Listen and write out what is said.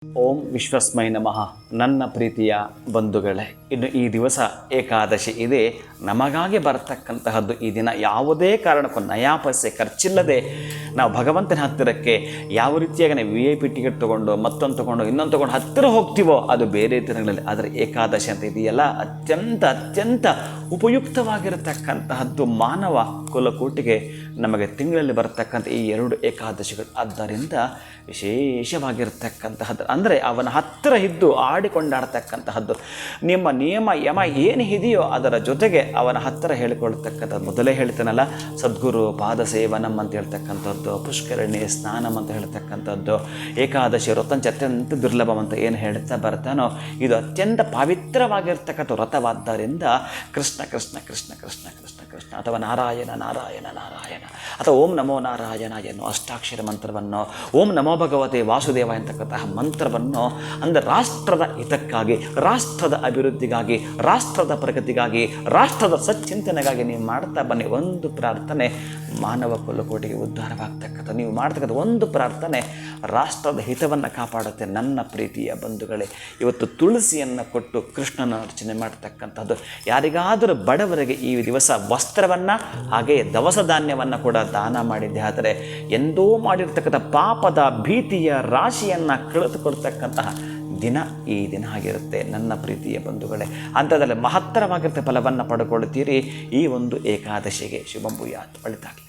ಓಂ ವಿಶ್ವಸ್ಮೈ ನಮಃ. ನನ್ನ ಪ್ರೀತಿಯ ಬಂಧುಗಳೇ, ಇನ್ನು ಈ ದಿವಸ ಏಕಾದಶಿ ಇದೆ. ನಮಗಾಗಿ ಬರತಕ್ಕಂತಹದ್ದು ಈ ದಿನ. ಯಾವುದೇ ಕಾರಣಕ್ಕೂ ನಯಾಪೈಸೆ ಖರ್ಚಿಲ್ಲದೆ ನಾವು ಭಗವಂತನ ಹತ್ತಿರಕ್ಕೆ ಯಾವ ರೀತಿಯಾಗಿ ನಾವು VIP ಟಿಕೆಟ್ ತೊಗೊಂಡು ಮತ್ತೊಂದು ತೊಗೊಂಡು ಇನ್ನೊಂದು ತೊಗೊಂಡು ಹತ್ತಿರ ಹೋಗ್ತೀವೋ ಅದು ಬೇರೆ ದಿನಗಳಲ್ಲಿ. ಆದರೆ ಏಕಾದಶಿ ಅಂತ ಇದೆಯಲ್ಲ, ಅತ್ಯಂತ ಉಪಯುಕ್ತವಾಗಿರತಕ್ಕಂತಹದ್ದು ಮಾನವ ಕುಲಕೋಟಿಗೆ ನಮಗೆ ತಿಂಗಳಲ್ಲಿ ಬರತಕ್ಕಂಥ ಈ 2 ಏಕಾದಶಿಗಳು. ಆದ್ದರಿಂದ ವಿಶೇಷವಾಗಿರ್ತಕ್ಕಂತಹದ್ದು ಅಂದರೆ ಅವನ ಹತ್ತಿರ ಇದ್ದು ಆಡಿಕೊಂಡಾಡ್ತಕ್ಕಂತಹದ್ದು. ನಿಮ್ಮ ನಿಯಮ ಯಮ ಏನು ಇದೆಯೋ ಅದರ ಜೊತೆಗೆ ಅವನ ಹತ್ತಿರ ಹೇಳಿಕೊಳ್ತಕ್ಕಂಥದ್ದು. ಮೊದಲೇ ಹೇಳ್ತಾನಲ್ಲ, ಸದ್ಗುರು ಪಾದ ಸೇವನಂ ಅಂತ ಹೇಳ್ತಕ್ಕಂಥದ್ದು, ಪುಷ್ಕರಣಿ ಸ್ನಾನಂ ಅಂತ ಹೇಳ್ತಕ್ಕಂಥದ್ದು, ಏಕಾದಶಿ ವ್ರತಂಚ ಅತ್ಯಂತ ದುರ್ಲಭಂ ಅಂತ ಏನು ಹೇಳ್ತಾ ಬರ್ತಾನೋ ಇದು ಅತ್ಯಂತ ಪವಿತ್ರವಾಗಿರ್ತಕ್ಕಂಥ ವ್ರತವಾದ್ದರಿಂದ ಕೃಷ್ಣ ಕೃಷ್ಣ ಕೃಷ್ಣ ಕೃಷ್ಣ ಕೃಷ್ಣ ಕೃಷ್ಣ ಅಥವಾ ನಾರಾಯಣ ನಾರಾಯಣ ನಾರಾಯಣ ಅಥವಾ ಓಂ ನಮೋ ನಾರಾಯಣ ಎನ್ನುವ ಅಷ್ಟಾಕ್ಷರ ಮಂತ್ರವನ್ನು, ಓಂ ನಮೋ ಭಗವತೆ ವಾಸುದೇವ ಎಂತಕ್ಕಂತಹ ಮಂತ್ರವನ್ನು ಅಂದರೆ ರಾಷ್ಟ್ರದ ಹಿತಕ್ಕಾಗಿ, ರಾಷ್ಟ್ರದ ಅಭಿವೃದ್ಧಿಗಾಗಿ, ರಾಷ್ಟ್ರದ ಪ್ರಗತಿಗಾಗಿ, ರಾಷ್ಟ್ರದ ಸಚ್ಚಿಂತನೆಗಾಗಿ ನೀವು ಮಾಡ್ತಾ ಬನ್ನಿ. ಒಂದು ಪ್ರಾರ್ಥನೆ ಮಾನವ ಕುಲಕೋಟಿಗೆ ಉದ್ಧಾರವಾಗ್ತಕ್ಕಂಥ, ನೀವು ಮಾಡ್ತಕ್ಕಂಥ ಒಂದು ಪ್ರಾರ್ಥನೆ ರಾಷ್ಟ್ರದ ಹಿತವನ್ನು ಕಾಪಾಡುತ್ತೆ. ನನ್ನ ಪ್ರೀತಿಯ ಬಂಧುಗಳೇ, ಇವತ್ತು ತುಳಸಿಯನ್ನು ಕೊಟ್ಟು ಕೃಷ್ಣನ ಅರ್ಚನೆ ಮಾಡ್ತಕ್ಕಂಥದ್ದು. ಯಾರಿಗಾದರೂ ಬಡವರಿಗೆ ಈ ದಿವಸ ವಸ್ತ್ರವನ್ನು ಹಾಗೆ ದವಸ ಧಾನ್ಯವನ್ನು ಕೂಡ ದಾನ ಮಾಡಿದ್ದೆ ಆದರೆ ಎಂದೋ ಮಾಡಿರ್ತಕ್ಕಂಥ ಪಾಪದ ಭೀತಿಯ ರಾಶಿಯನ್ನು ಕಳೆದುಕೊಳ್ತಕ್ಕಂತಹ ದಿನ ಈ ದಿನ ಆಗಿರುತ್ತೆ. ನನ್ನ ಪ್ರೀತಿಯ ಬಂಧುಗಳೇ, ಅಂಥದ್ರಲ್ಲಿ ಮಹತ್ತರವಾಗಿರ್ತ ಫಲವನ್ನು ಪಡ್ಕೊಳ್ತೀರಿ ಈ ಒಂದು ಏಕಾದಶಿಗೆ. ಶುಭಂ ಭೂಯಾತ್. ಒಳಿತಾಗಲಿ.